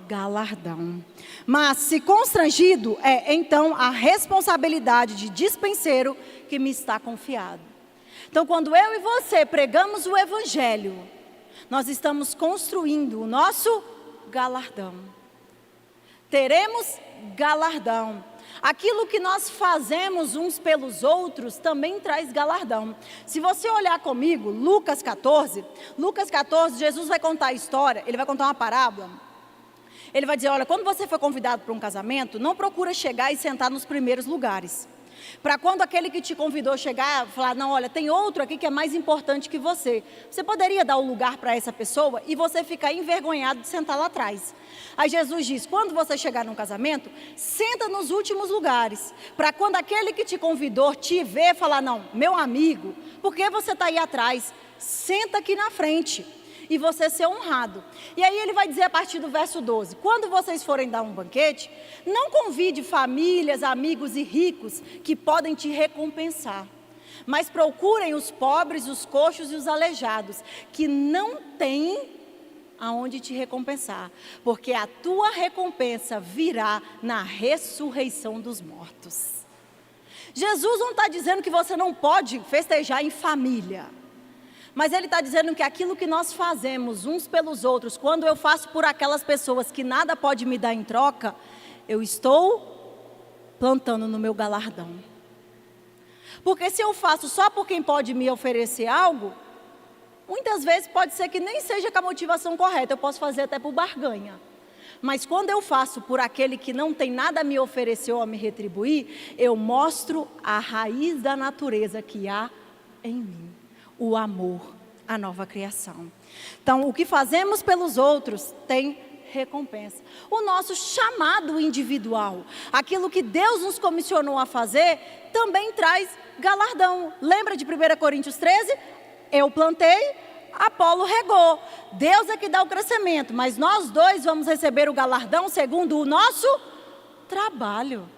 galardão. Mas se constrangido, é então a responsabilidade de dispenseiro que me está confiado. Então, quando eu e você pregamos o Evangelho, nós estamos construindo o nosso galardão. Teremos galardão. Aquilo que nós fazemos uns pelos outros também traz galardão. Se você olhar comigo, Lucas 14, Jesus vai contar a história, ele vai contar uma parábola. Ele vai dizer, olha, quando você for convidado para um casamento, não procura chegar e sentar nos primeiros lugares. Para quando aquele que te convidou chegar, falar, não, olha, tem outro aqui que é mais importante que você. Você poderia dar o lugar para essa pessoa e você ficar envergonhado de sentar lá atrás. Aí Jesus diz, quando você chegar num casamento, senta nos últimos lugares. Para quando aquele que te convidou te ver, falar, não, meu amigo, por que você está aí atrás? Senta aqui na frente. E você ser honrado. E aí ele vai dizer a partir do verso 12, quando vocês forem dar um banquete, não convide famílias, amigos e ricos que podem te recompensar, mas procurem os pobres, os coxos e os aleijados, que não têm aonde te recompensar, porque a tua recompensa virá na ressurreição dos mortos. Jesus não está dizendo que você não pode festejar em família, mas ele está dizendo que aquilo que nós fazemos uns pelos outros, quando eu faço por aquelas pessoas que nada pode me dar em troca, eu estou plantando no meu galardão. Porque se eu faço só por quem pode me oferecer algo, muitas vezes pode ser que nem seja com a motivação correta, eu posso fazer até por barganha. Mas quando eu faço por aquele que não tem nada a me oferecer ou a me retribuir, eu mostro a raiz da natureza que há em mim, o amor, a nova criação. Então, o que fazemos pelos outros tem recompensa. O nosso chamado individual, aquilo que Deus nos comissionou a fazer, também traz galardão. Lembra de 1 Coríntios 13? Eu plantei, Apolo regou. Deus é que dá o crescimento, mas nós dois vamos receber o galardão segundo o nosso trabalho.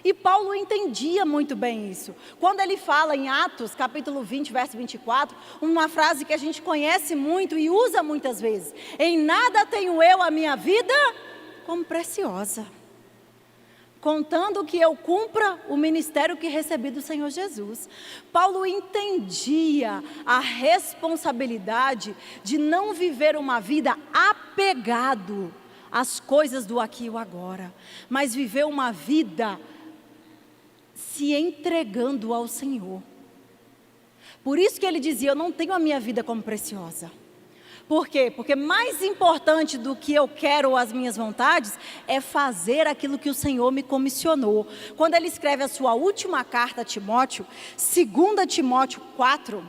E Paulo entendia muito bem isso. Quando ele fala em Atos, capítulo 20, verso 24, uma frase que a gente conhece muito e usa muitas vezes: em nada tenho eu a minha vida como preciosa, contando que eu cumpra o ministério que recebi do Senhor Jesus. Paulo entendia a responsabilidade de não viver uma vida apegado às coisas do aqui e o agora, mas viver uma vida se entregando ao Senhor. Por isso que ele dizia: eu não tenho a minha vida como preciosa. Por quê? Porque mais importante do que eu quero ou as minhas vontades é fazer aquilo que o Senhor me comissionou. Quando ele escreve a sua última carta a Timóteo, 2 Timóteo 4,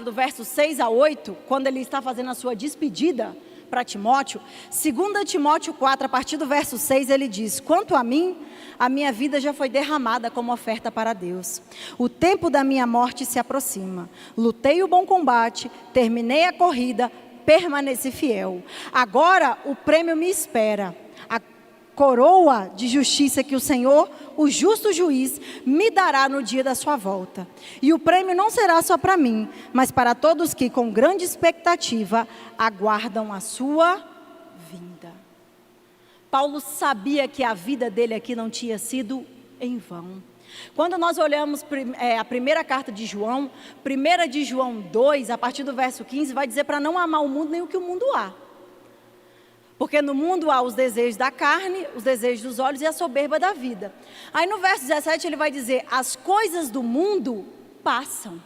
do verso 6 a 8, quando ele está fazendo a sua despedida para Timóteo, 2 Timóteo 4, a partir do verso 6, ele diz: quanto a mim, a minha vida já foi derramada como oferta para Deus. O tempo da minha morte se aproxima. Lutei o bom combate, terminei a corrida, permaneci fiel. Agora o prêmio me espera, a coroa de justiça que o Senhor, o justo juiz, me dará no dia da sua volta. E o prêmio não será só para mim, mas para todos que com grande expectativa aguardam a sua vinda. Paulo sabia que a vida dele aqui não tinha sido em vão. Quando nós olhamos a primeira carta de João, 1 de João 2, a partir do verso 15, vai dizer para não amar o mundo nem o que o mundo há. Porque no mundo há os desejos da carne, os desejos dos olhos e a soberba da vida. Aí no verso 17 ele vai dizer: as coisas do mundo passam,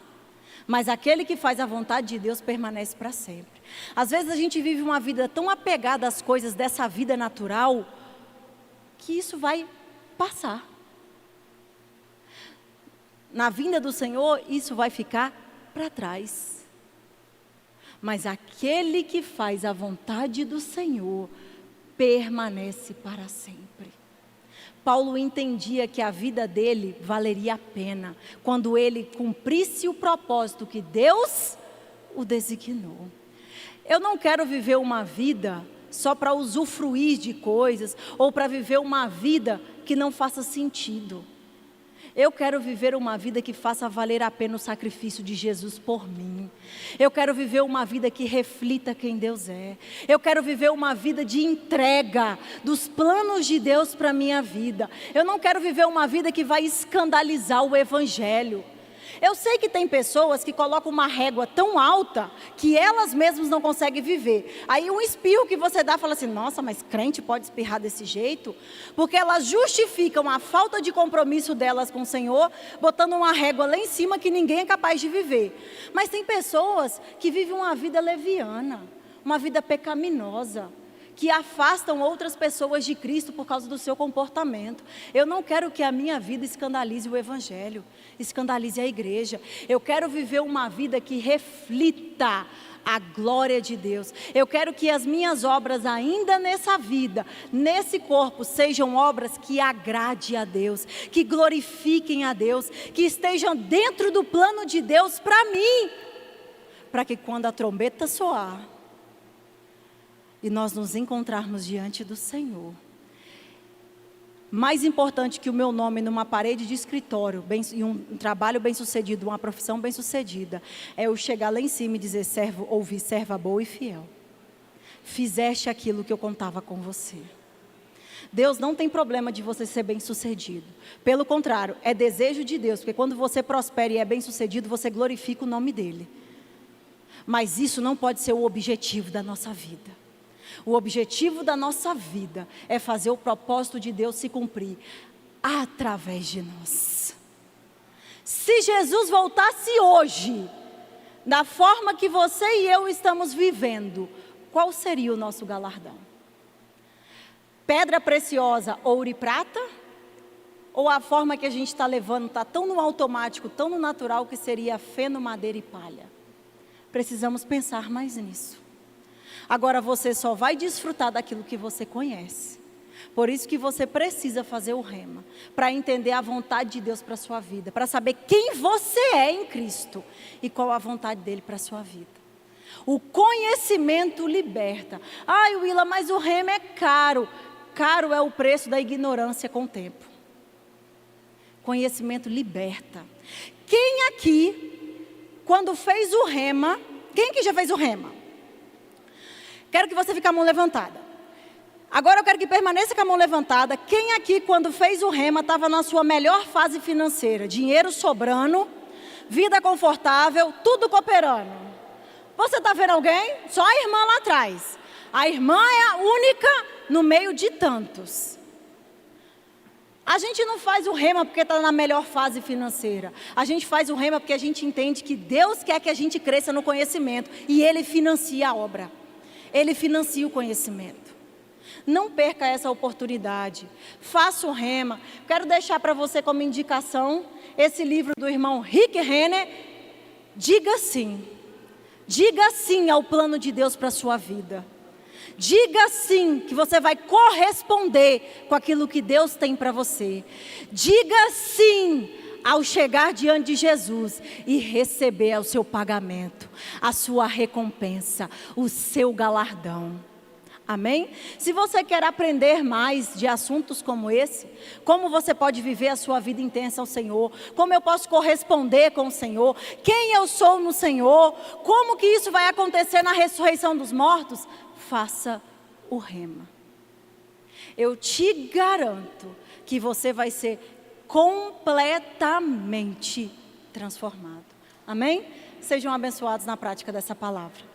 mas aquele que faz a vontade de Deus permanece para sempre. Às vezes a gente vive uma vida tão apegada às coisas dessa vida natural, que isso vai passar. Na vinda do Senhor, isso vai ficar para trás. Mas aquele que faz a vontade do Senhor permanece para sempre. Paulo entendia que a vida dele valeria a pena quando ele cumprisse o propósito que Deus o designou. Eu não quero viver uma vida só para usufruir de coisas ou para viver uma vida que não faça sentido. Eu quero viver uma vida que faça valer a pena o sacrifício de Jesus por mim. Eu quero viver uma vida que reflita quem Deus é. Eu quero viver uma vida de entrega dos planos de Deus para a minha vida. Eu não quero viver uma vida que vai escandalizar o Evangelho. Eu sei que tem pessoas que colocam uma régua tão alta que elas mesmas não conseguem viver. Aí um espirro que você dá fala assim: nossa, mas crente pode espirrar desse jeito? Porque elas justificam a falta de compromisso delas com o Senhor, botando uma régua lá em cima que ninguém é capaz de viver. Mas tem pessoas que vivem uma vida leviana, uma vida pecaminosa, que afastam outras pessoas de Cristo por causa do seu comportamento. Eu não quero que a minha vida escandalize o Evangelho, escandalize a igreja. Eu quero viver uma vida que reflita a glória de Deus. Eu quero que as minhas obras ainda nessa vida, nesse corpo, sejam obras que agradem a Deus, que glorifiquem a Deus, que estejam dentro do plano de Deus para mim, para que quando a trombeta soar e nós nos encontrarmos diante do Senhor, mais importante que o meu nome numa parede de escritório, e um trabalho bem sucedido, uma profissão bem sucedida, é eu chegar lá em cima e dizer: ouvi, serva boa e fiel, fizeste aquilo que eu contava com você. Deus não tem problema de você ser bem sucedido, pelo contrário, é desejo de Deus, porque quando você prospera e é bem sucedido, você glorifica o nome dEle. Mas isso não pode ser o objetivo da nossa vida. O objetivo da nossa vida é fazer o propósito de Deus se cumprir através de nós. Se Jesus voltasse hoje, da forma que você e eu estamos vivendo, qual seria o nosso galardão? Pedra preciosa, ouro e prata? Ou a forma que a gente está levando está tão no automático, tão no natural, que seria feno, madeira e palha? Precisamos pensar mais nisso. Agora você só vai desfrutar daquilo que você conhece. Por isso que você precisa fazer o rema, para entender a vontade de Deus para a sua vida, para saber quem você é em Cristo e qual a vontade dele para a sua vida. O conhecimento liberta. Ai, Willa, mas o rema é caro. Caro é o preço da ignorância com o tempo. Conhecimento liberta. Quem aqui, quando fez o rema, quem aqui já fez o rema? Quero que você fique com a mão levantada. Agora eu quero que permaneça com a mão levantada. Quem aqui, quando fez o rema, estava na sua melhor fase financeira? Dinheiro sobrando, vida confortável, tudo cooperando. Você está vendo alguém? Só a irmã lá atrás. A irmã é a única no meio de tantos. A gente não faz o rema porque está na melhor fase financeira. A gente faz o rema porque a gente entende que Deus quer que a gente cresça no conhecimento. E Ele financia a obra. Ele financia o conhecimento. Não perca essa oportunidade. Faça o rema. Quero deixar para você como indicação esse livro do irmão Rick Renner. Diga sim. Diga sim ao plano de Deus para a sua vida. Diga sim que você vai corresponder com aquilo que Deus tem para você. Diga sim ao chegar diante de Jesus e receber o seu pagamento, a sua recompensa, o seu galardão. Amém? Se você quer aprender mais de assuntos como esse, como você pode viver a sua vida intensa ao Senhor, como eu posso corresponder com o Senhor, quem eu sou no Senhor, como que isso vai acontecer na ressurreição dos mortos, faça o rema. Eu te garanto que você vai ser completamente transformado. Amém? Sejam abençoados na prática dessa palavra.